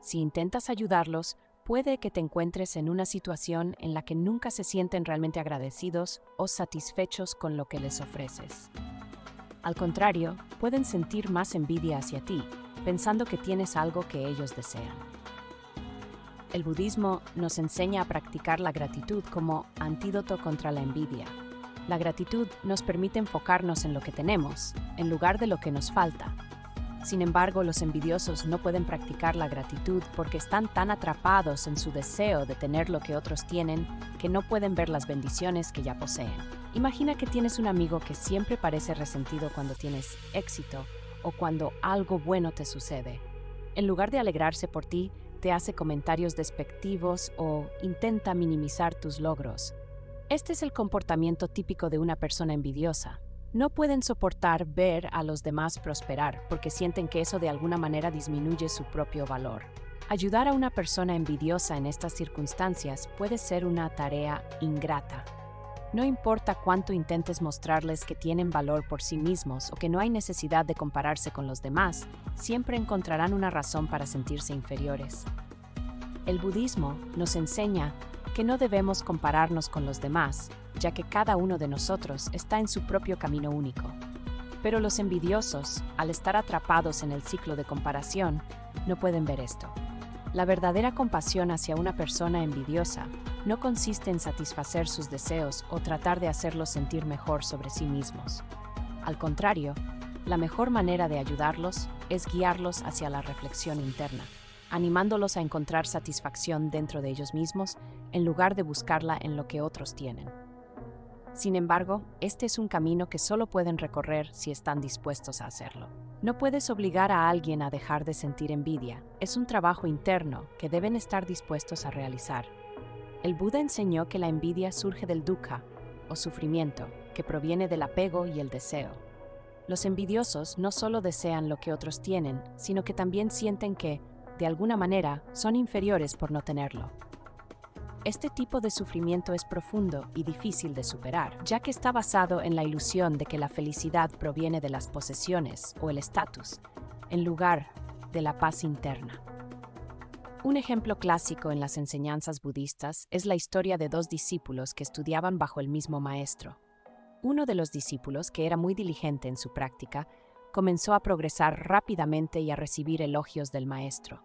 Si intentas ayudarlos, puede que te encuentres en una situación en la que nunca se sienten realmente agradecidos o satisfechos con lo que les ofreces. Al contrario, pueden sentir más envidia hacia ti, pensando que tienes algo que ellos desean. El budismo nos enseña a practicar la gratitud como antídoto contra la envidia. La gratitud nos permite enfocarnos en lo que tenemos, en lugar de lo que nos falta. Sin embargo, los envidiosos no pueden practicar la gratitud porque están tan atrapados en su deseo de tener lo que otros tienen que no pueden ver las bendiciones que ya poseen. Imagina que tienes un amigo que siempre parece resentido cuando tienes éxito o cuando algo bueno te sucede. En lugar de alegrarse por ti, te hace comentarios despectivos o intenta minimizar tus logros. Este es el comportamiento típico de una persona envidiosa. No pueden soportar ver a los demás prosperar porque sienten que eso de alguna manera disminuye su propio valor. Ayudar a una persona envidiosa en estas circunstancias puede ser una tarea ingrata. No importa cuánto intentes mostrarles que tienen valor por sí mismos o que no hay necesidad de compararse con los demás, siempre encontrarán una razón para sentirse inferiores. El budismo nos enseña que no debemos compararnos con los demás, ya que cada uno de nosotros está en su propio camino único. Pero los envidiosos, al estar atrapados en el ciclo de comparación, no pueden ver esto. La verdadera compasión hacia una persona envidiosa no consiste en satisfacer sus deseos o tratar de hacerlos sentir mejor sobre sí mismos. Al contrario, la mejor manera de ayudarlos es guiarlos hacia la reflexión interna, animándolos a encontrar satisfacción dentro de ellos mismos en lugar de buscarla en lo que otros tienen. Sin embargo, este es un camino que solo pueden recorrer si están dispuestos a hacerlo. No puedes obligar a alguien a dejar de sentir envidia, es un trabajo interno que deben estar dispuestos a realizar. El Buda enseñó que la envidia surge del dukkha, o sufrimiento, que proviene del apego y el deseo. Los envidiosos no solo desean lo que otros tienen, sino que también sienten que, de alguna manera, son inferiores por no tenerlo. Este tipo de sufrimiento es profundo y difícil de superar, ya que está basado en la ilusión de que la felicidad proviene de las posesiones o el estatus, en lugar de la paz interna. Un ejemplo clásico en las enseñanzas budistas es la historia de dos discípulos que estudiaban bajo el mismo maestro. Uno de los discípulos, que era muy diligente en su práctica, comenzó a progresar rápidamente y a recibir elogios del maestro.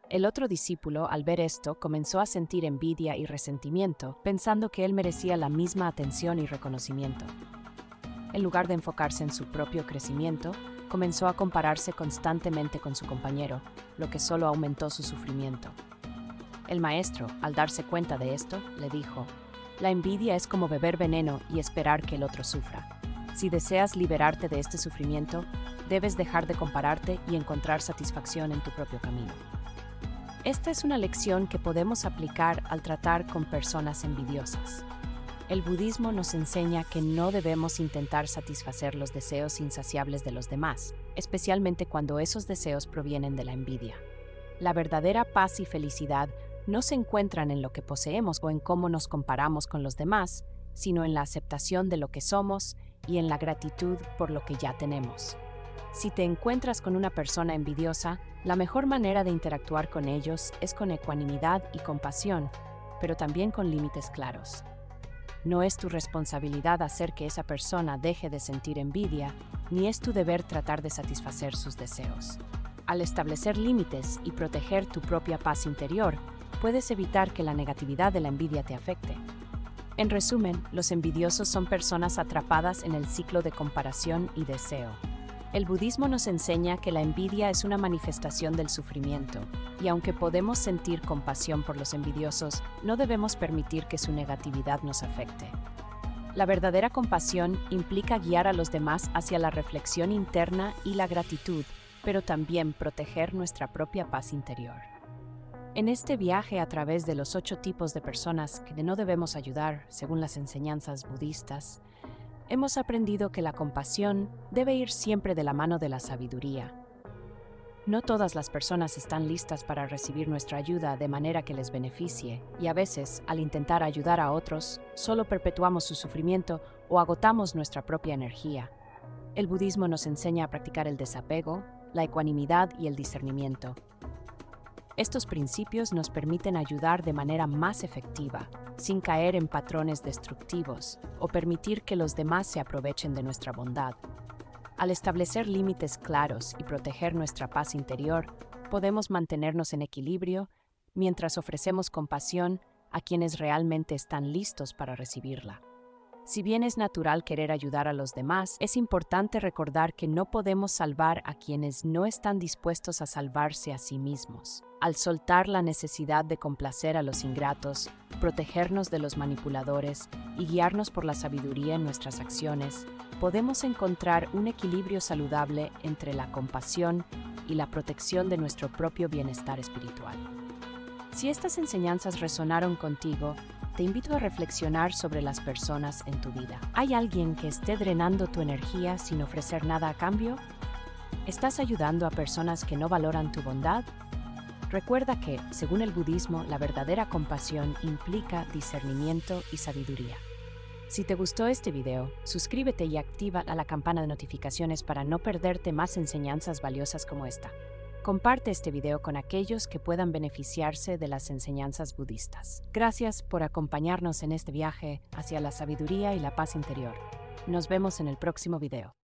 El otro discípulo, al ver esto, comenzó a sentir envidia y resentimiento, pensando que él merecía la misma atención y reconocimiento. En lugar de enfocarse en su propio crecimiento, comenzó a compararse constantemente con su compañero, lo que solo aumentó su sufrimiento. El maestro, al darse cuenta de esto, le dijo: «La envidia es como beber veneno y esperar que el otro sufra. Si deseas liberarte de este sufrimiento, debes dejar de compararte y encontrar satisfacción en tu propio camino». Esta es una lección que podemos aplicar al tratar con personas envidiosas. El budismo nos enseña que no debemos intentar satisfacer los deseos insaciables de los demás, especialmente cuando esos deseos provienen de la envidia. La verdadera paz y felicidad no se encuentran en lo que poseemos o en cómo nos comparamos con los demás, sino en la aceptación de lo que somos y en la gratitud por lo que ya tenemos. Si te encuentras con una persona envidiosa, la mejor manera de interactuar con ellos es con ecuanimidad y compasión, pero también con límites claros. No es tu responsabilidad hacer que esa persona deje de sentir envidia, ni es tu deber tratar de satisfacer sus deseos. Al establecer límites y proteger tu propia paz interior, puedes evitar que la negatividad de la envidia te afecte. En resumen, los envidiosos son personas atrapadas en el ciclo de comparación y deseo. El budismo nos enseña que la envidia es una manifestación del sufrimiento, y aunque podemos sentir compasión por los envidiosos, no debemos permitir que su negatividad nos afecte. La verdadera compasión implica guiar a los demás hacia la reflexión interna y la gratitud, pero también proteger nuestra propia paz interior. En este viaje a través de los 8 tipos de personas que no debemos ayudar, según las enseñanzas budistas, hemos aprendido que la compasión debe ir siempre de la mano de la sabiduría. No todas las personas están listas para recibir nuestra ayuda de manera que les beneficie, y a veces, al intentar ayudar a otros, solo perpetuamos su sufrimiento o agotamos nuestra propia energía. El budismo nos enseña a practicar el desapego, la ecuanimidad y el discernimiento. Estos principios nos permiten ayudar de manera más efectiva, sin caer en patrones destructivos o permitir que los demás se aprovechen de nuestra bondad. Al establecer límites claros y proteger nuestra paz interior, podemos mantenernos en equilibrio mientras ofrecemos compasión a quienes realmente están listos para recibirla. Si bien es natural querer ayudar a los demás, es importante recordar que no podemos salvar a quienes no están dispuestos a salvarse a sí mismos. Al soltar la necesidad de complacer a los ingratos, protegernos de los manipuladores y guiarnos por la sabiduría en nuestras acciones, podemos encontrar un equilibrio saludable entre la compasión y la protección de nuestro propio bienestar espiritual. Si estas enseñanzas resonaron contigo, te invito a reflexionar sobre las personas en tu vida. ¿Hay alguien que esté drenando tu energía sin ofrecer nada a cambio? ¿Estás ayudando a personas que no valoran tu bondad? Recuerda que, según el budismo, la verdadera compasión implica discernimiento y sabiduría. Si te gustó este video, suscríbete y activa la campana de notificaciones para no perderte más enseñanzas valiosas como esta. Comparte este video con aquellos que puedan beneficiarse de las enseñanzas budistas. Gracias por acompañarnos en este viaje hacia la sabiduría y la paz interior. Nos vemos en el próximo video.